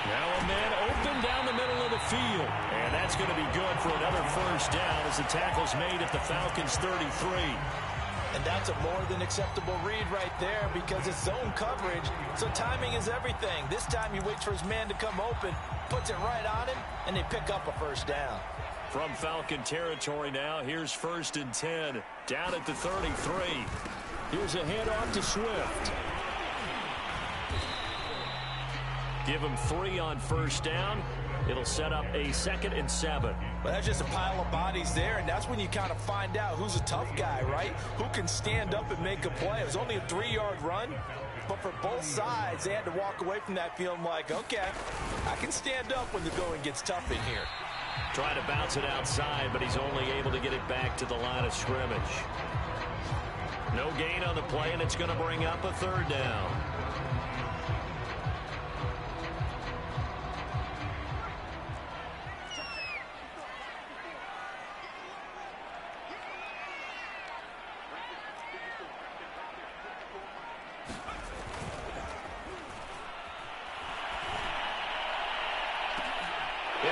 S1: Now a man open down the middle of the field. And that's going to be good for another 1st down as the tackle's made at the Falcons' 33.
S2: And that's a more than acceptable read right there because it's zone coverage, so timing is everything. This time he waits for his man to come open, puts it right on him, and they pick up a 1st down.
S1: From Falcon territory now, here's 1st and 10, down at the 33.
S3: Here's a handoff to Swift.
S1: Give him 3 on 1st down. It'll set up a 2nd and 7.
S2: Well, that's just a pile of bodies there, and that's when you kind of find out who's a tough guy, right? Who can stand up and make a play. It was only a 3-yard run, but for both sides, they had to walk away from that feeling like, okay, I can stand up when the going gets tough in here.
S1: Trying to bounce it outside, but he's only able to get it back to the line of scrimmage. No gain on the play, and it's going to bring up a 3rd down.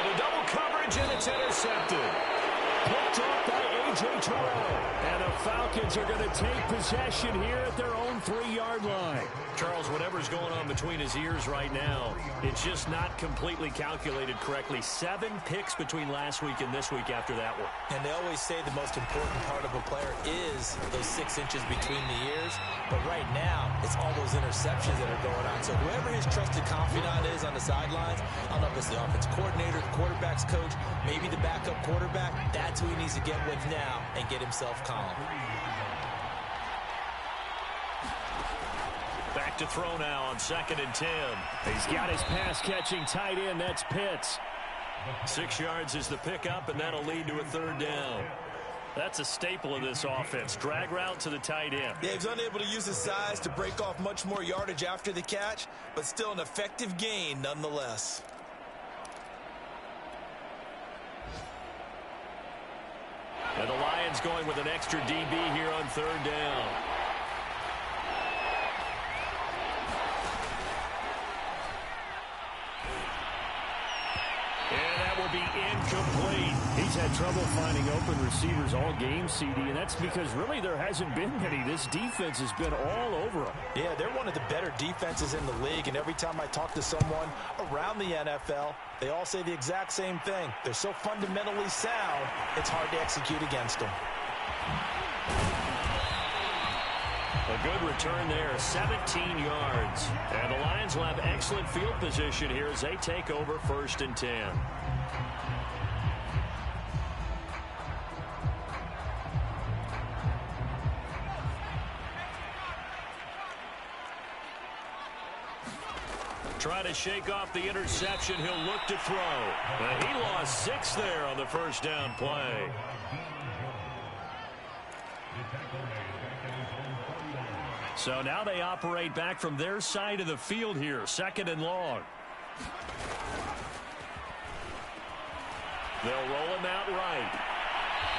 S1: Into double coverage, and it's intercepted. Picked up by A.J. Terrell. And the Falcons are going to take possession here at their own 3-yard line. Charles, whatever's going on between his ears right now, it's just not completely calculated correctly. 7 picks between last week and this week after that one.
S2: And they always say the most important part of a player is those 6 inches between the ears. But right now, it's all those interceptions that are going on. So whoever his trusted confidant is on the sidelines, I don't know if it's the offense coordinator, the quarterback's coach, maybe the backup quarterback, that's who he needs to get with now and get himself calm.
S1: Back to throw now on 2nd and 10. He's got his pass-catching tight end. That's Pitts. 6 yards is the pickup, and that'll lead to a 3rd down. That's a staple of this offense. Drag route to the tight end.
S2: Yeah, he's unable to use his size to break off much more yardage after the catch, but still an effective gain nonetheless.
S1: And the Lions going with an extra DB here on 3rd down. And that will be incomplete. He's had trouble finding open receivers all game, CD, and that's because really there hasn't been many. This defense has been all over them.
S2: Yeah, they're one of the better defenses in the league, and every time I talk to someone around the NFL, they all say the exact same thing. They're so fundamentally sound, it's hard to execute against them.
S1: A good return there, 17 yards. And the Lions will have excellent field position here as they take over 1st and 10. Trying to shake off the interception. He'll look to throw. But he lost 6 there on the 1st down play. So now they operate back from their side of the field here. 2nd and long. They'll roll him out right.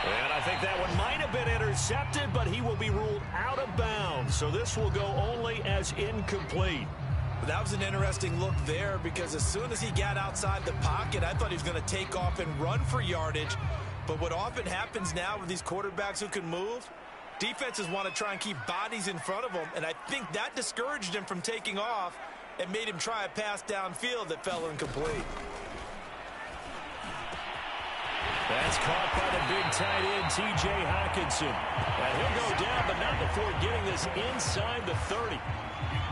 S1: And I think that one might have been intercepted, but he will be ruled out of bounds. So this will go only as incomplete.
S2: That was an interesting look there because as soon as he got outside the pocket, I thought he was going to take off and run for yardage. But what often happens now with these quarterbacks who can move, defenses want to try and keep bodies in front of them, and I think that discouraged him from taking off and made him try a pass downfield that fell incomplete.
S1: That's caught by the big tight end, T.J. Hockenson. And he'll go down, but not before getting this inside the 30.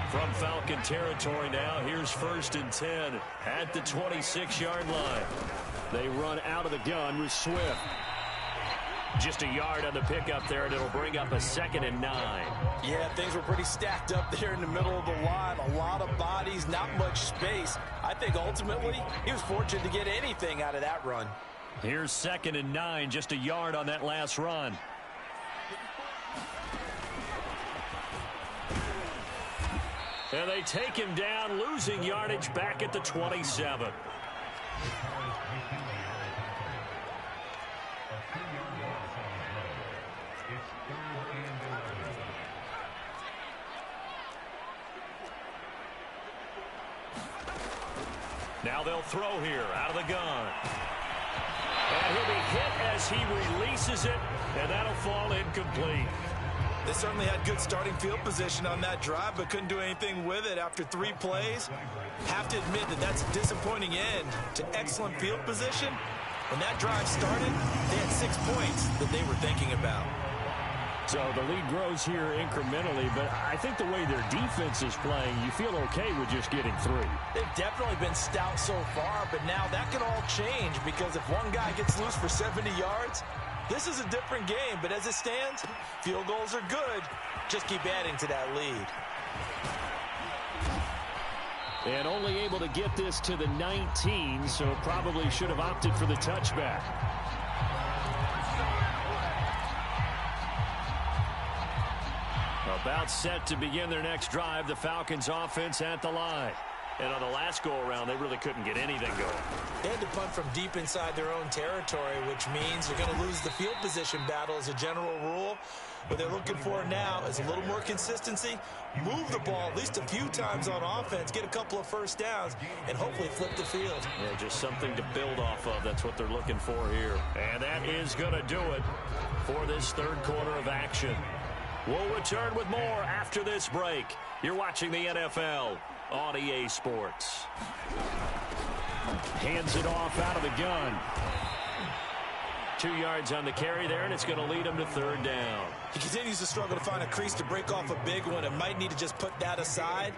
S1: From Falcon territory now, here's 1st and 10 at the 26-yard line. They run out of the gun with Swift. Just a yard on the pickup there, and it'll bring up a 2nd and 9.
S2: Yeah, things were pretty stacked up there in the middle of the line. A lot of bodies, not much space. I think ultimately he was fortunate to get anything out of that run.
S1: Here's 2nd and 9, just a yard on that last run. And they take him down, losing yardage back at the 27. Now they'll throw here out of the gun. And he'll be hit as he releases it, and that'll fall incomplete.
S2: They certainly had good starting field position on that drive, but couldn't do anything with it after 3 plays. Have to admit that that's a disappointing end to excellent field position. When that drive started, they had 6 points that they were thinking about.
S1: So the lead grows here incrementally, but I think the way their defense is playing, you feel okay with just getting 3.
S2: They've definitely been stout so far, but now that can all change because if one guy gets loose for 70 yards, this is a different game. But as it stands, field goals are good. Just keep adding to that lead.
S1: And only able to get this to the 19, so probably should have opted for the touchback. About set to begin their next drive. The Falcons offense at the line. And on the last go-around, they really couldn't get anything going.
S2: They had to punt from deep inside their own territory, which means you're going to lose the field position battle as a general rule. What they're looking for now is a little more consistency, move the ball at least a few times on offense, get a couple of first downs, and hopefully flip the field.
S1: Yeah, just something to build off of. That's what they're looking for here. And that is going to do it for this third quarter of action. We'll return with more after this break. You're watching the NFL on EA Sports.
S3: Hands it off out of the gun.
S1: 2 yards on the carry there, and it's going to lead him to third down.
S2: He continues to struggle to find a crease to break off a big one and might need to just put that aside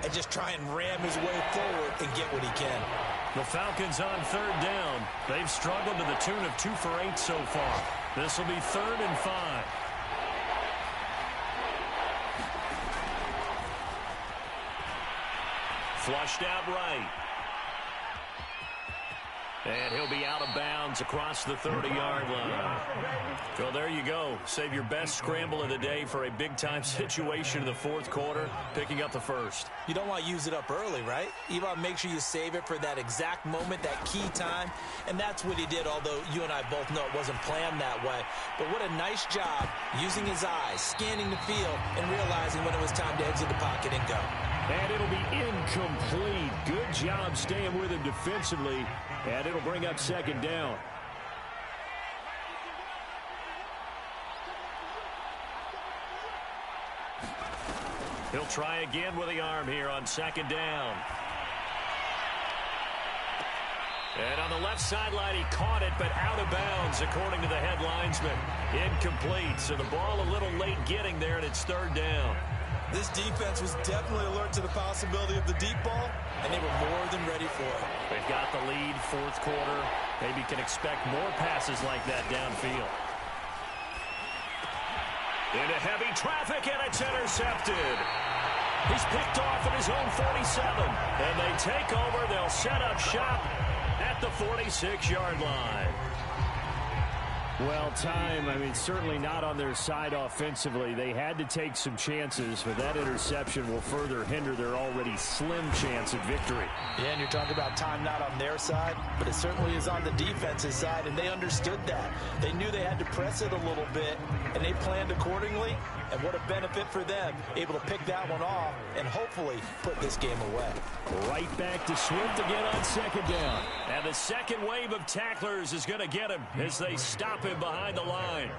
S2: and just try and ram his way forward and get what he can.
S1: The Falcons on third down. They've struggled to the tune of 2 for 8 so far. This will be 3rd and 5. Flushed out right. And he'll be out of bounds across the 30-yard line. Well, there you go. Save your best scramble of the day for a big-time situation in the fourth quarter, picking up the first.
S2: You don't want to use it up early, right? You want to make sure you save it for that exact moment, that key time. And that's what he did, although you and I both know it wasn't planned that way. But what a nice job using his eyes, scanning the field, and realizing when it was time to exit the pocket and go.
S3: And it'll be incomplete. Good job staying with him defensively. And it'll bring up second down.
S1: He'll try again with the arm here on second down. And on the left sideline, he caught it, but out of bounds, according to the head linesman. Incomplete, so the ball a little late getting there, and it's third down.
S2: This defense was definitely alert to the possibility of the deep ball, and they were more than ready for it.
S1: They've got the lead, fourth quarter. Maybe can expect more passes like that downfield. Into heavy traffic, and it's intercepted. He's picked off at his own 47, and they take over. They'll set up shop at the 46-yard line.
S3: Well, time, certainly not on their side offensively. They had to take some chances, but that interception will further hinder their already slim chance at victory.
S2: Yeah, and you're talking about time not on their side, but it certainly is on the defense's side, and they understood that. They knew they had to press it a little bit, and they planned accordingly, and what a benefit for them, able to pick that one off and hopefully put this game away.
S3: Right back to Swift again on second down.
S1: And the second wave of tacklers is going to get him as they stop him behind the line.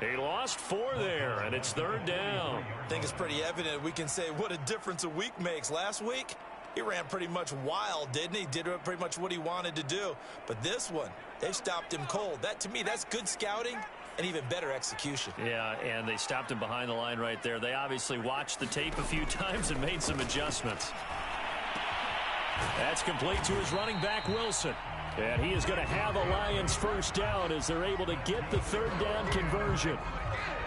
S1: He lost 4 there, and it's third down.
S2: I think it's pretty evident we can say what a difference a week makes. Last week, he ran pretty much wild, didn't he? Did pretty much what he wanted to do. But this one, they've stopped him cold. That, to me, that's good scouting and even better execution.
S1: Yeah, and they stopped him behind the line right there. They obviously watched the tape a few times and made some adjustments. That's complete to his running back, Wilson.
S3: And he is going to have a Lions first down as they're able to get the third down conversion.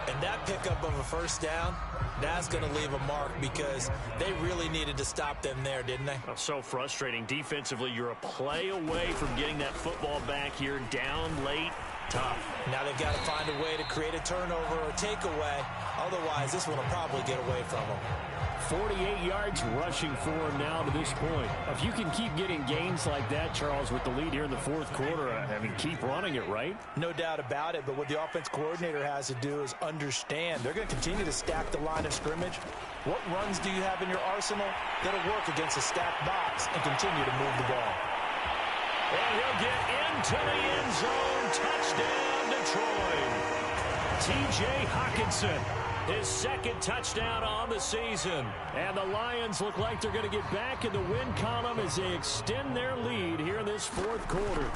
S2: And that pickup of a first down, that's going to leave a mark because they really needed to stop them there, didn't they?
S1: Oh, so frustrating. Defensively, you're a play away from getting that football back here, down late, tough.
S2: Now they've got to find a way to create a turnover or takeaway. Otherwise, this one will probably get away from them.
S3: 48 yards rushing for him now to this point. If you can keep getting gains like that, Charles, with the lead here in the fourth quarter, keep running it, right?
S2: No doubt about it, but what the offense coordinator has to do is understand they're going to continue to stack the line of scrimmage. What runs do you have in your arsenal that'll work against a stacked box and continue to move the ball?
S1: And he'll get into the end zone. Touchdown, Detroit. T.J. Hockenson. His second touchdown on the season. And the Lions look like they're going to get back in the win column as they extend their lead here in this fourth quarter.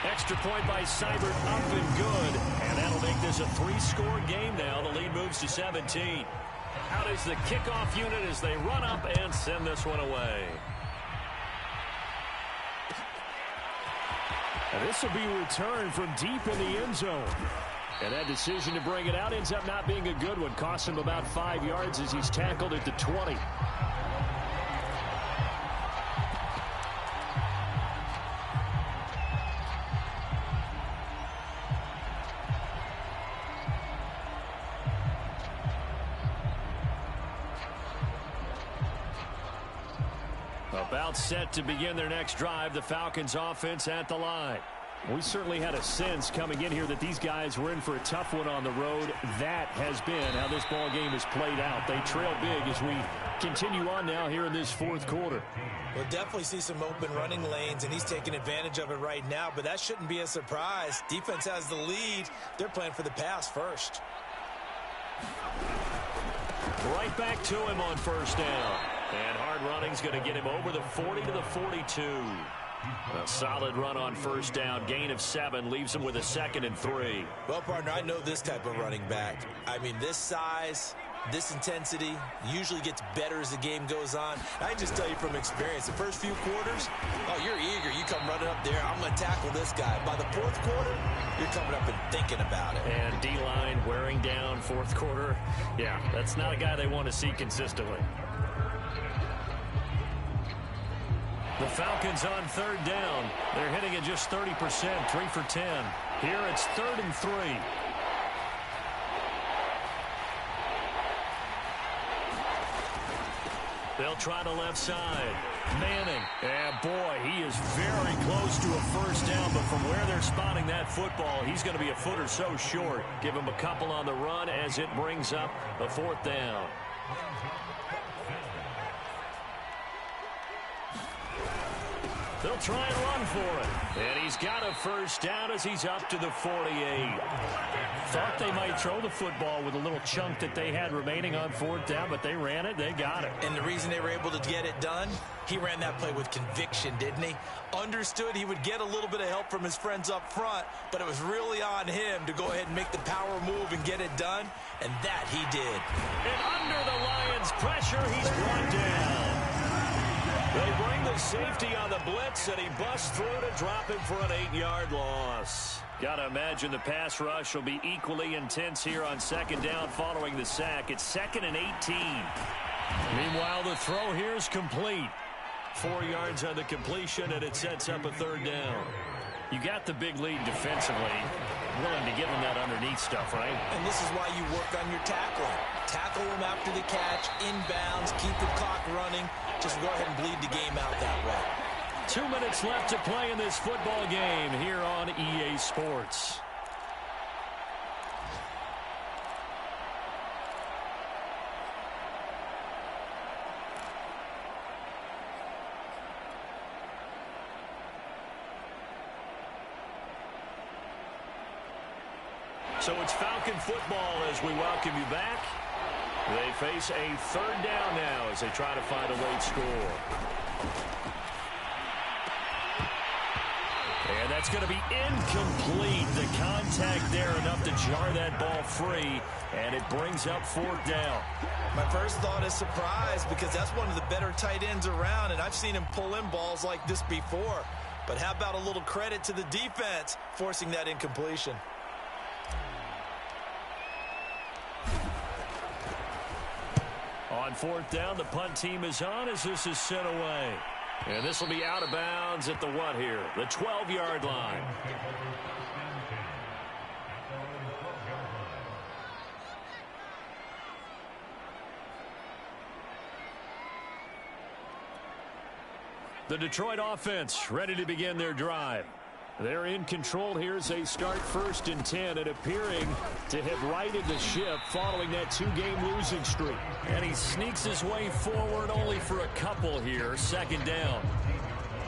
S1: Extra point by Seibert, up and good. And that'll make this a 3-score game now. The lead moves to 17. Out is the kickoff unit as they run up and send this one away.
S3: And this will be returned from deep in the end zone. And that decision to bring it out ends up not being a good one. Costs him about 5 yards as he's tackled at the 20.
S1: About set to begin their next drive, the Falcons offense at the line.
S3: We certainly had a sense coming in here that these guys were in for a tough one on the road. That has been how this ball game has played out. They trail big as we continue on now here in this fourth quarter.
S2: We'll definitely see some open running lanes, and he's taking advantage of it right now, but that shouldn't be a surprise. Defense has the lead. They're playing for the pass first.
S1: Right back to him on first down. And hard running's going to get him over the 40 to the 42. A solid run on first down. Gain of 7 leaves him with a 2nd and 3.
S2: Well, partner, I know this type of running back. I mean, this size, this intensity usually gets better as the game goes on. I can just tell you from experience, the first few quarters, oh, you're eager. You come running up there. I'm going to tackle this guy. By the fourth quarter, you're coming up and thinking about it.
S1: And D-line wearing down fourth quarter. Yeah, that's not a guy they want to see consistently. The Falcons on third down. They're hitting at just 30%, 3 for 10. Here it's 3rd and 3. They'll try the left side. Manning. And boy, he is very close to a first down, but from where they're spotting that football, he's going to be a foot or so short. Give him a couple on the run as it brings up a 4th down. They'll try and run for it. And he's got a first down as he's up to the 48. Thought they might throw the football with a little chunk that they had remaining on 4th down, but they ran it. They got it.
S2: And the reason they were able to get it done, he ran that play with conviction, didn't he? Understood he would get a little bit of help from his friends up front, but it was really on him to go ahead and make the power move and get it done, and that he did.
S1: And under the Lions' pressure, he's brought down. They bring the safety on the blitz, and he busts through to drop him for an 8-yard loss. Got to imagine the pass rush will be equally intense here on 2nd down following the sack. It's 2nd and 18. Meanwhile, the throw here is complete. 4 yards on the completion, and it sets up a 3rd down. You got the big lead defensively. Willing to give him that underneath stuff, right?
S2: And this is why you work on your tackling. Tackle him after the catch, inbounds, keep the clock running. Just go ahead and bleed the game out that way.
S1: 2 minutes left to play in this football game here on EA Sports. So it's Falcon football as we welcome you back. They face a 3rd down now as they try to find a late score. And that's going to be incomplete. The contact there enough to jar that ball free, and it brings up 4th down.
S2: My first thought is surprise because that's one of the better tight ends around, and I've seen him pull in balls like this before. But how about a little credit to the defense forcing that incompletion?
S1: On 4th down, the punt team is on as this is sent away. And this will be out of bounds at the what here? The 12-yard line. The Detroit offense ready to begin their drive. They're in control here as they start 1st and 10 and appearing to have righted the ship following that 2-game losing streak. And he sneaks his way forward only for a couple here. 2nd down.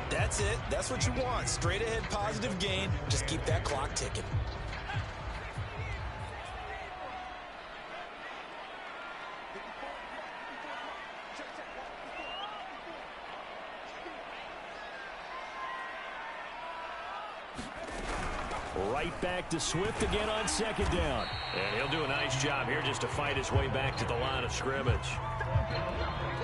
S2: That's it. That's what you want. Straight ahead positive gain. Just keep that clock ticking.
S1: Right back to Swift again on 2nd down. And he'll do a nice job here just to fight his way back to the line of scrimmage.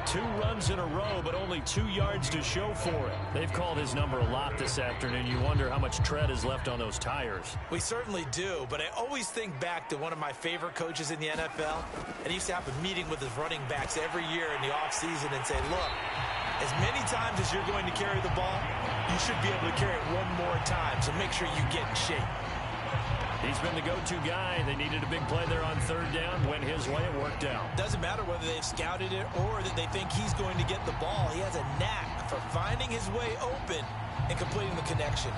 S1: 2 runs in a row, but only 2 yards to show for it. They've called his number a lot this afternoon. You wonder how much tread is left on those tires.
S2: We certainly do, but I always think back to one of my favorite coaches in the NFL. And he used to have a meeting with his running backs every year in the offseason and say, look, as many times as you're going to carry the ball, you should be able to carry it one more time, so make sure you get in shape.
S1: He's been the go-to guy. They needed a big play there on 3rd down. Went his way. It worked out.
S2: Doesn't matter whether they've scouted it or that they think he's going to get the ball. He has a knack for finding his way open and completing the connection.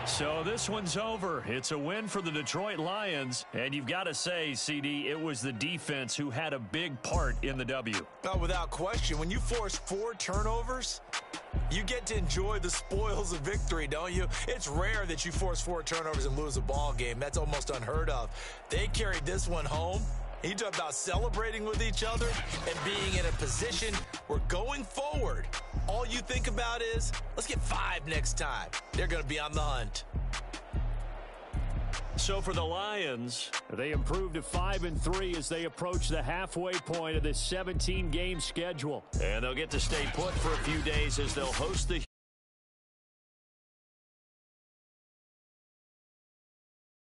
S1: So this one's over. It's a win for the Detroit Lions. And you've got to say, CD, it was the defense who had a big part in the W.
S2: Oh, without question. When you force 4 turnovers, you get to enjoy the spoils of victory, don't you? It's rare that you force 4 turnovers and lose a ball game. That's almost unheard of. They carried this one home. You talk about celebrating with each other and being in a position where going forward, all you think about is, let's get 5 next time. They're going to be on the hunt.
S1: So for the Lions,
S3: they improved to 5-3 as they approach the halfway point of this 17-game schedule.
S1: And they'll get to stay put for a few days as they'll host the